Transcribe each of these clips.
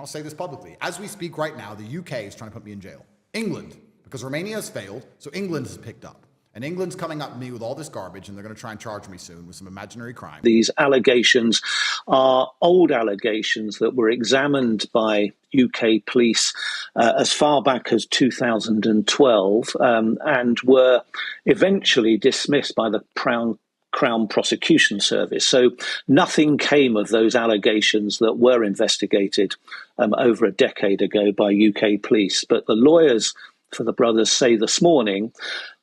I'll say this publicly. As we speak right now, the UK is trying to put me in jail. England, because Romania has failed, so England has picked up. And England's coming up to me with all this garbage, and they're going to try and charge me soon with some imaginary crime. These allegations are old allegations that were examined by UK police as far back as 2012 and were eventually dismissed by the Crown Prosecution Service. So nothing came of those allegations that were investigated over a decade ago by UK police. But the lawyers for the brothers say this morning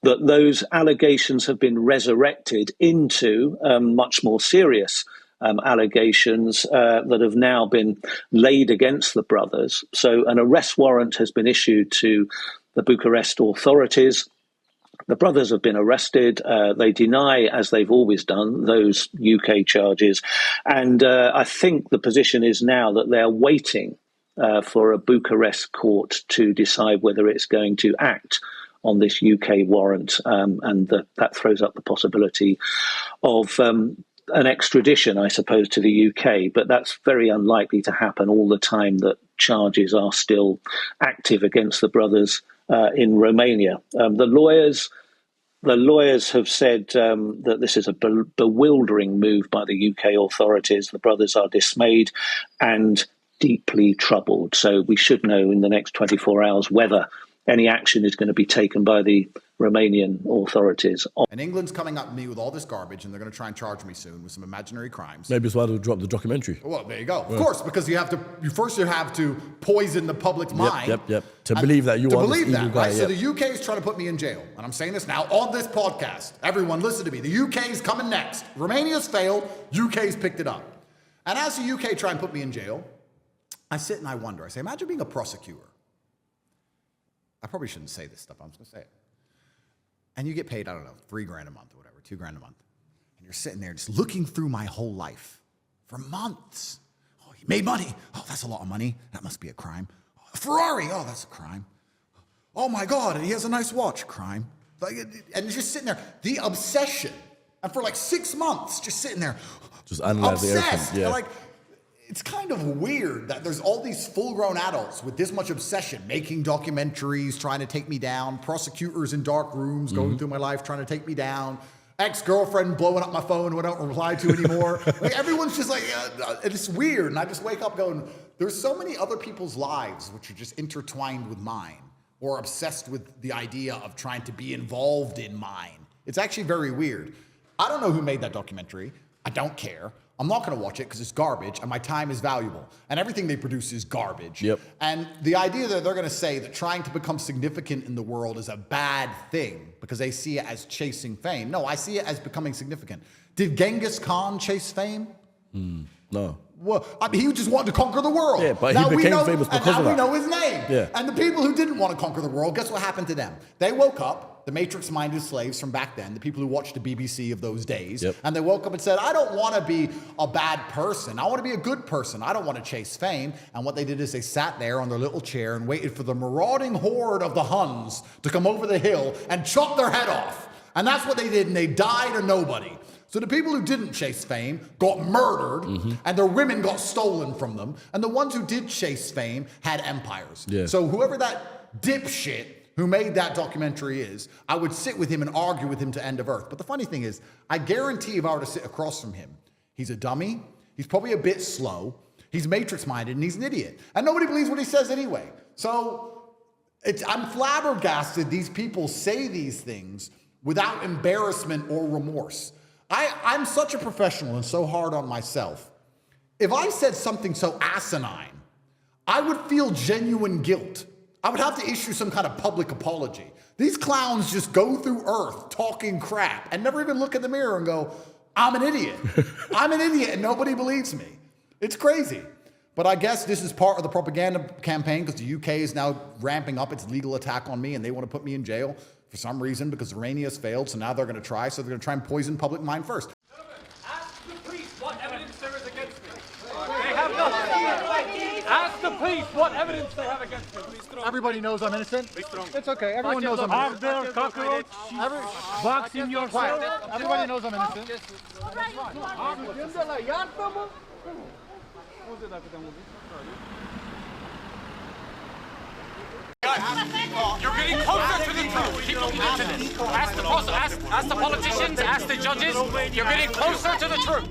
that those allegations have been resurrected into much more serious allegations that have now been laid against the brothers. So an arrest warrant has been issued to the Bucharest authorities. The brothers have been arrested. They deny, as they've always done, those UK charges. And I think the position is now that they're waiting for a Bucharest court to decide whether it's going to act on this UK warrant. And that throws up the possibility of an extradition, I suppose, to the UK. But that's very unlikely to happen all the time that charges are still active against the brothers in Romania. The lawyers have said that this is a bewildering move by the UK authorities. The brothers are dismayed and deeply troubled. So we should know in the next 24 hours whether any action is going to be taken by the Romanian authorities. And England's coming up to me with all this garbage, and they're going to try and charge me soon with some imaginary crimes. Maybe it's why they'll drop the documentary. Well, there you go. Of course, because you have to poison the public's mind. To believe that you are this evil guy. Right? So the UK is trying to put me in jail. And I'm saying this now on this podcast. Everyone listen to me. The UK is coming next. Romania's failed. UK's picked it up. And as the UK try and put me in jail, I sit and I wonder. I say, imagine being a prosecutor. I probably shouldn't say this stuff. I'm just going to say it. And you get paid, I don't know, $3,000 a month or whatever, $2,000 a month. And you're sitting there just looking through my whole life for months. Oh, he made money. Oh, that's a lot of money. That must be a crime. Oh, a Ferrari. Oh, that's a crime. Oh my God, he has a nice watch. Crime. And just sitting there, the obsession. And for like 6 months, just sitting there, just analyzing everything. Yeah. Like, it's kind of weird that there's all these full-grown adults with this much obsession, making documentaries, trying to take me down, prosecutors in dark rooms going through my life trying to take me down, ex-girlfriend blowing up my phone who I don't reply to anymore. Like, everyone's just like, it's weird. And I just wake up going, there's so many other people's lives which are just intertwined with mine or obsessed with the idea of trying to be involved in mine. It's actually very weird. I don't know who made that documentary. I don't care. I'm not going to watch it because it's garbage and my time is valuable. And everything they produce is garbage. Yep. And the idea that they're going to say that trying to become significant in the world is a bad thing because they see it as chasing fame. No, I see it as becoming significant. Did Genghis Khan chase fame? No. Well, I mean, he just wanted to conquer the world. Yeah, but he became famous because of that. And now we know his name. Yeah. And the people who didn't want to conquer the world, guess what happened to them? They woke up, the Matrix-minded slaves from back then, the people who watched the BBC of those days, and they woke up and said, I don't want to be a bad person. I want to be a good person. I don't want to chase fame. And what they did is they sat there on their little chair and waited for the marauding horde of the Huns to come over the hill and chop their head off. And that's what they did, and they died a nobody. So the people who didn't chase fame got murdered, and their women got stolen from them. And the ones who did chase fame had empires. Yeah. So whoever that dipshit who made that documentary is, I would sit with him and argue with him to end of earth. But the funny thing is, I guarantee if I were to sit across from him, he's a dummy, he's probably a bit slow, he's matrix-minded, and he's an idiot. And nobody believes what he says anyway. So I'm flabbergasted these people say these things without embarrassment or remorse. I'm such a professional and so hard on myself. If I said something so asinine, I would feel genuine guilt. I would have to issue some kind of public apology. These clowns just go through earth talking crap and never even look in the mirror and go, I'm an idiot. I'm an idiot and nobody believes me. It's crazy. But I guess this is part of the propaganda campaign because the UK is now ramping up its legal attack on me and they want to put me in jail for some reason because Romania's failed, so now they're going to try. So they're going to try and poison public mind first. Ask the police what evidence there is against me. They have nothing. Ask the police what evidence they have against me. Everybody knows I'm innocent. It's okay. Everyone knows I'm innocent. Have their cockroach box in your cell. Everybody knows I'm innocent. You're getting closer to the truth. Keep looking into this. Ask the politicians, ask the judges. You're getting closer to the truth.